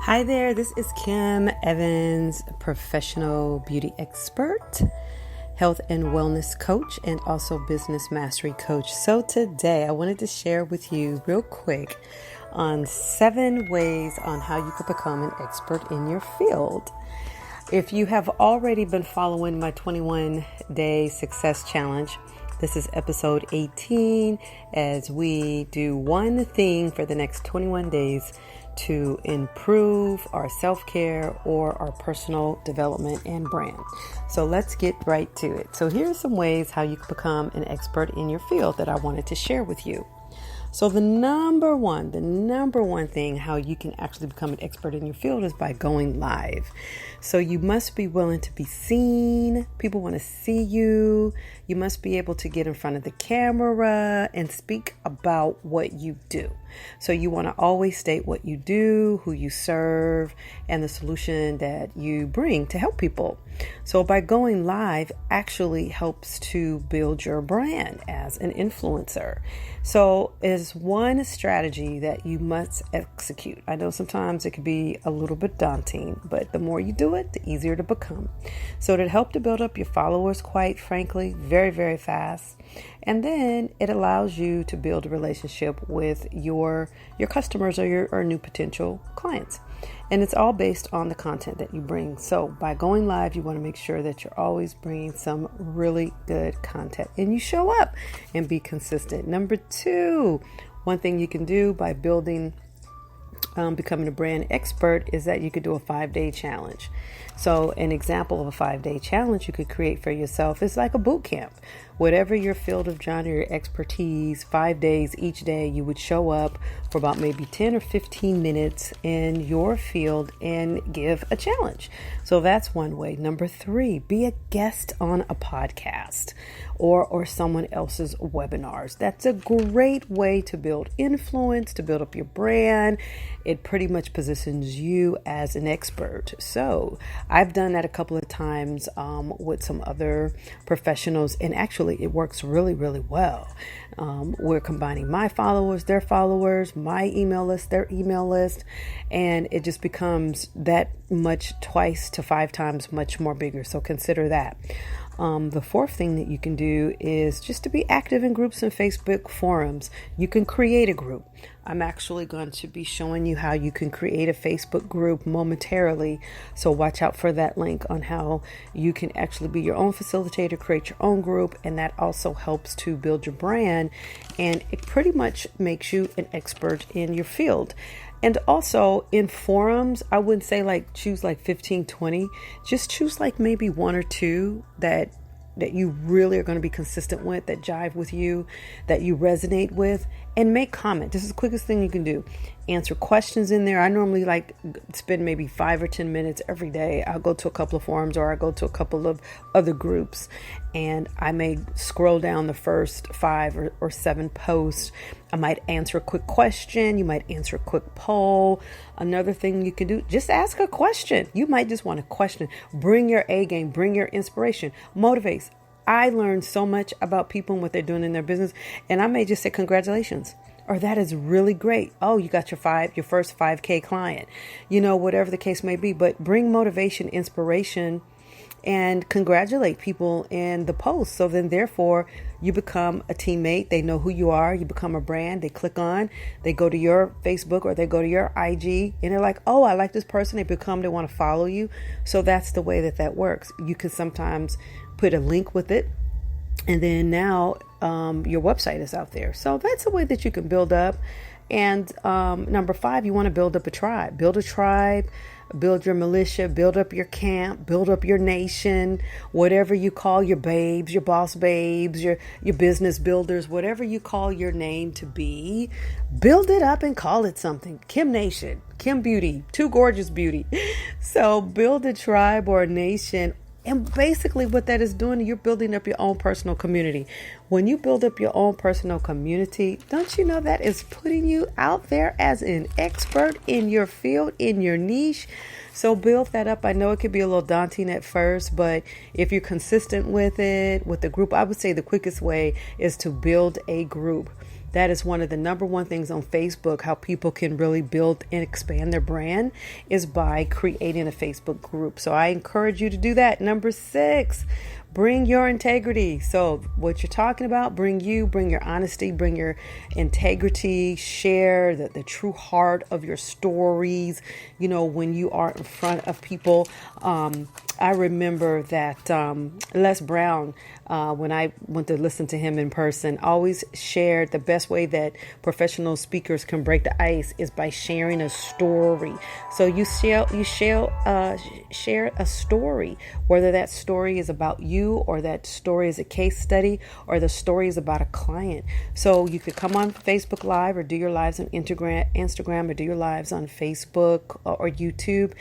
Hi there, this is Kim Evans, professional beauty expert, health and wellness coach, and also business mastery coach. So today I wanted to share with you real quick on 7 ways on how you could become an expert in your field. If you have already been following my 21-day success challenge, this is episode 18 as we do one thing for the next 21 days to improve our self-care or our personal development and brand. So let's get right to it. So here are some ways how you can become an expert in your field that I wanted to share with you. So the number one thing how you can actually become an expert in your field is by going live. So you must be willing to be seen. People want to see you. You must be able to get in front of the camera and speak about what you do. So you want to always state what you do, who you serve, and the solution that you bring to help people. So by going live actually helps to build your brand as an influencer. So is one strategy that you must execute. I know sometimes it can be a little bit daunting, but the more you do it, the easier to become. So it'll help to build up your followers, quite frankly, very, very fast. And then it allows you to build a relationship with your customers or your new potential clients. And it's all based on the content that you bring. So by going live, you want to make sure that you're always bringing some really good content and you show up and be consistent. Number 2, one thing you can do by becoming a brand expert is that you could do a 5-day challenge. So an example of a 5-day challenge you could create for yourself is like a boot camp. Whatever your field of genre, your expertise, 5 days each day, you would show up for about maybe 10 or 15 minutes in your field and give a challenge. So that's one way. Number 3, be a guest on a podcast or someone else's webinars. That's a great way to build influence, to build up your brand. It pretty much positions you as an expert. So I've done that a couple of times with some other professionals, and actually it works really, really well. We're combining my followers, their followers, my email list, their email list, and it just becomes that much 2 to 5 times much more bigger. So consider that. The 4th thing that you can do is just to be active in groups and Facebook forums. You can create a group. I'm actually going to be showing you how you can create a Facebook group momentarily. So watch out for that link on how you can actually be your own facilitator, create your own group. And that also helps to build your brand. And it pretty much makes you an expert in your field. And also in forums, I wouldn't say choose 15, 20. Just choose maybe 1 or 2 that you really are going to be consistent with, that jive with you, that you resonate with, and make comment. This is the quickest thing you can do. Answer questions in there. I normally spend maybe 5 or 10 minutes every day. I'll go to a couple of forums or I go to a couple of other groups, and I may scroll down the first 5 or 7 posts. I might answer a quick question. You might answer a quick poll. Another thing you can do, just ask a question. You might just want a question. Bring your A game, bring your inspiration, motivates. I learned so much about people and what they're doing in their business. And I may just say, congratulations. Or that is really great. Oh, you got your first 5K client, whatever the case may be, but bring motivation, inspiration, and congratulate people in the post. So then therefore you become a teammate. They know who you are. You become a brand. They click on, they go to your Facebook or they go to your IG and they're like, oh, I like this person. They want to follow you. So that's the way that works. You can sometimes put a link with it. And then now your website is out there. So that's a way that you can build up. And number 5, you want to build up a tribe. Build a tribe, build your militia, build up your camp, build up your nation, whatever you call your babes, your boss babes, your business builders, whatever you call your name to be, build it up and call it something. Kim Nation, Kim Beauty, 2Gorjis Beauty. So build a tribe or a nation. And basically what that is doing, you're building up your own personal community. When you build up your own personal community, don't you know that is putting you out there as an expert in your field, in your niche? So build that up. I know it could be a little daunting at first, but if you're consistent with it, with the group, I would say the quickest way is to build a group. That is one of the number one things on Facebook, how people can really build and expand their brand is by creating a Facebook group. So I encourage you to do that. Number 6, bring your integrity. So what you're talking about, bring your honesty, bring your integrity, share the true heart of your stories, when you are in front of people. I remember that Les Brown, when I went to listen to him in person, always shared the best way that professional speakers can break the ice is by sharing a story. So you share a story, whether that story is about you or that story is a case study or the story is about a client. So you could come on Facebook Live or do your lives on Instagram or do your lives on Facebook or YouTube.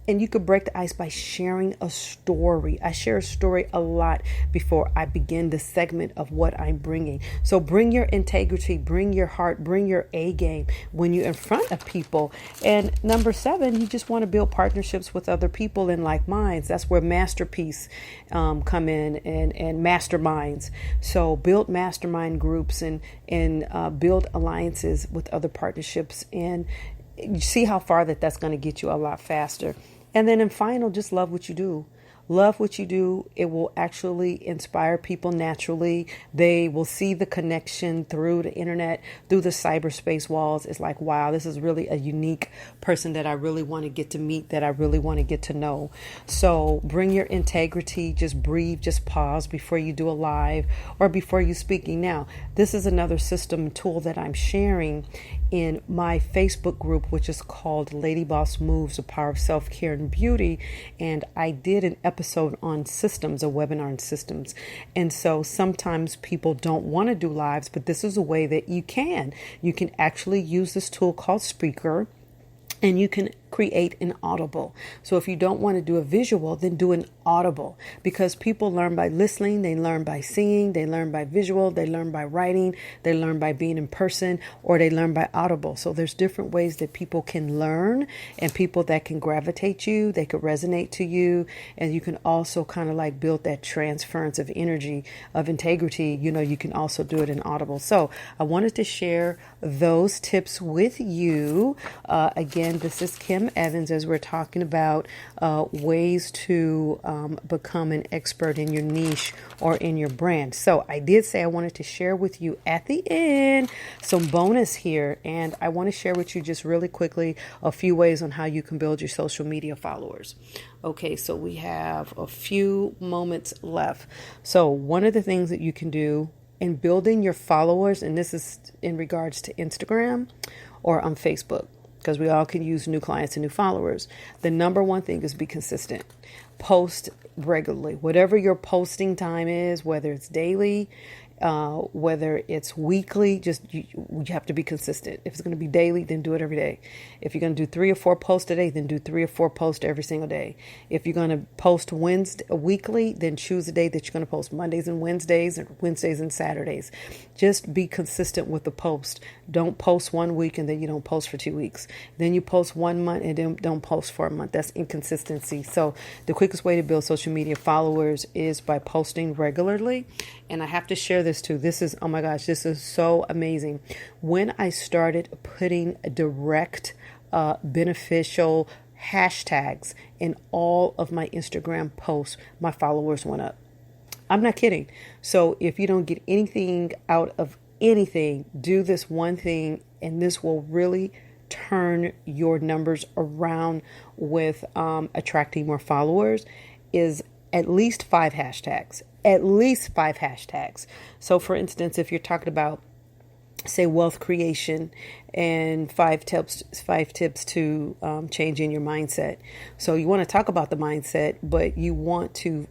And you could break the ice by sharing a story. I share a story a lot before I begin the segment of what I'm bringing. So bring your integrity, bring your heart, bring your A game when you're in front of people. And number 7, you just want to build partnerships with other people in like minds. That's where masterpiece come in and masterminds. So build mastermind groups and build alliances with other partnerships, and you see how far that's going to get you a lot faster. And then in final, just love what you do. Love what you do. It will actually inspire people naturally. They will see the connection through the internet, through the cyberspace walls. It's like, wow, this is really a unique person that I really want to get to meet, that I really want to get to know. So bring your integrity, just breathe, just pause before you do a live or before you speaking. Now, this is another system tool that I'm sharing in my Facebook group, which is called Lady Boss Moves, the Power of Self-Care and Beauty. And I did an episode on systems, a webinar on systems. And so sometimes people don't want to do lives, but this is a way that you can. You can actually use this tool called Spreaker, and you can create an audible. So if you don't want to do a visual, then do an audible, because people learn by listening, they learn by seeing, they learn by visual, they learn by writing, they learn by being in person, or they learn by audible. So there's different ways that people can learn, and people that can gravitate you, they could resonate to you, and you can also kind of like build that transference of energy, of integrity. You can also do it in audible. So I wanted to share those tips with you. Again, this is Kim Evans, as we're talking about ways to become an expert in your niche or in your brand. So I did say I wanted to share with you at the end some bonus here, and I want to share with you just really quickly a few ways on how you can build your social media followers. Okay, so we have a few moments left. So one of the things that you can do in building your followers, and this is in regards to Instagram or on Facebook, because we all can use new clients and new followers. The number one thing is be consistent. Post regularly. Whatever your posting time is, whether it's daily, whether it's weekly, you have to be consistent. If it's going to be daily, then do it every day. If you're going to do 3 or 4 posts a day, then do 3 or 4 posts every single day. If you're going to post weekly, then choose a day that you're going to post Mondays and Wednesdays, or Wednesdays and Saturdays. Just be consistent with the post. Don't post 1 week and then you don't post for 2 weeks. Then you post 1 month and then don't post for a month. That's inconsistency. So the quickest way to build social media followers is by posting regularly. And I have to share this too. This is, oh my gosh, this is so amazing. When I started putting direct, beneficial hashtags in all of my Instagram posts, my followers went up. I'm not kidding. So if you don't get anything out of anything, do this one thing, and this will really turn your numbers around with attracting more followers. Is at least 5 hashtags. At least 5 hashtags. So for instance, if you're talking about, say, wealth creation and 5 tips to changing your mindset. So you want to talk about the mindset, but you want to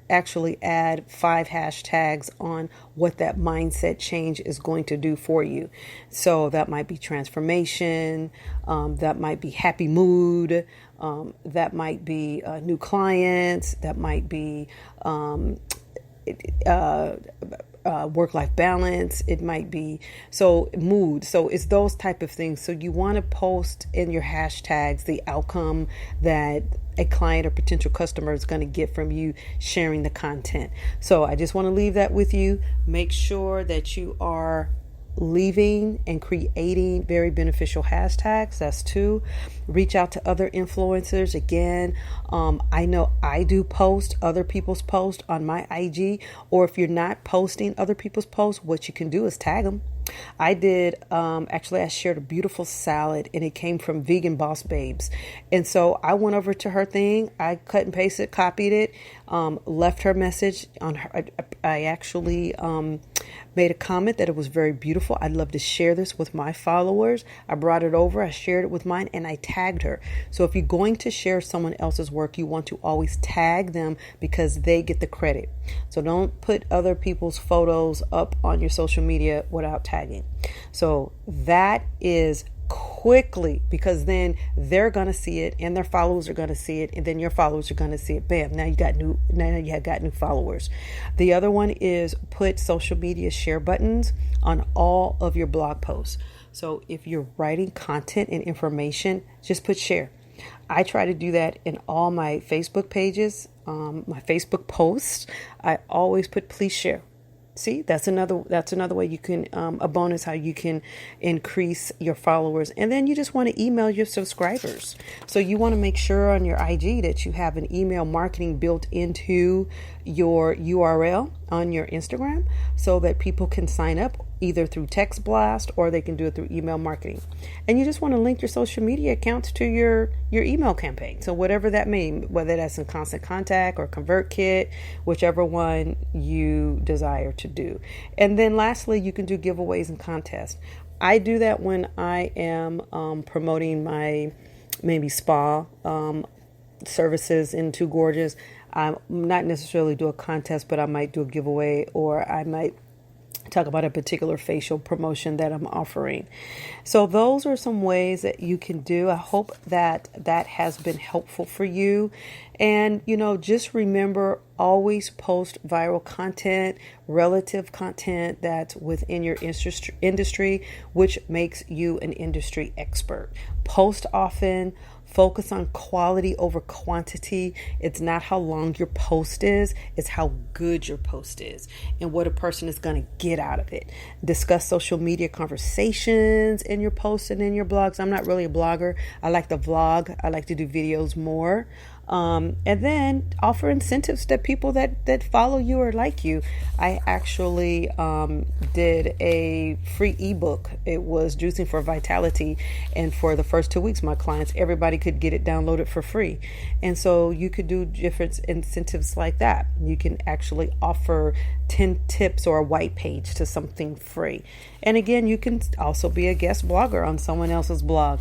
actually add 5 hashtags on what that mindset change is going to do for you. So that might be transformation, that might be happy mood, that might be new clients, that might be work-life balance. It might be mood. So it's those type of things. So you want to post in your hashtags the outcome that a client or potential customer is going to get from you sharing the content. So I just want to leave that with you. Make sure that you are leaving and creating very beneficial hashtags. That's 2. Reach out to other influencers. Again, I know I do post other people's posts on my IG, or if you're not posting other people's posts, what you can do is tag them. I did, actually, I shared a beautiful salad and it came from Vegan Boss Babes. And so I went over to her thing. I cut and pasted, copied it, left her message on her. I actually, made a comment that it was very beautiful. I'd love to share this with my followers. I brought it over, I shared it with mine, and I tagged her. So if you're going to share someone else's work, you want to always tag them because they get the credit. So don't put other people's photos up on your social media without tagging. So that is quickly, because then they're going to see it and their followers are going to see it, and then your followers are going to see it. Bam, now you have got new followers. The other one is put social media share buttons on all of your blog posts. So if you're writing content and information, just put share. I try to do that in all my Facebook pages, my Facebook posts. I always put please share. See, that's another way you can, a bonus how you can increase your followers. And then you just want to email your subscribers. So you want to make sure on your IG that you have an email marketing built into your URL on your Instagram so that people can sign up either through text blast or they can do it through email marketing. And you just want to link your social media accounts to your email campaign. So whatever that means, whether that's in Constant Contact or ConvertKit, whichever one you desire to do. And then lastly, you can do giveaways and contests. I do that when I am promoting my maybe spa services in 2Gorjis. I not necessarily do a contest, but I might do a giveaway, or I might talk about a particular facial promotion that I'm offering. So those are some ways that you can do. I hope that has been helpful for you. And, just remember, always post viral content, relative content that's within your industry, which makes you an industry expert. Post often. Focus on quality over quantity. It's not how long your post is, it's how good your post is and what a person is going to get out of it. Discuss social media conversations in your posts and in your blogs. I'm not really a blogger. I like to vlog. I like to do videos more. And then offer incentives to people that follow you or like you. I actually did a free ebook. It was Juicing for Vitality. And for the first 2 weeks, my clients, everybody could get it downloaded for free. And so you could do different incentives like that. You can actually offer 10 tips or a white page to something free. And again, you can also be a guest blogger on someone else's blog.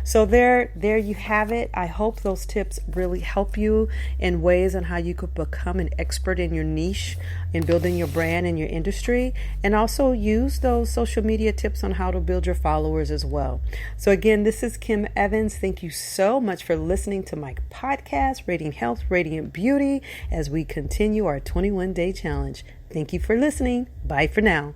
So there you have it. I hope those tips really help you in ways on how you could become an expert in your niche, in building your brand in your industry, and also use those social media tips on how to build your followers as well. So again, this is Kim Evans. Thank you so much for listening to my podcast, Radiant Health, Radiant Beauty, as we continue our 21-day challenge. Thank you for listening. Bye for now.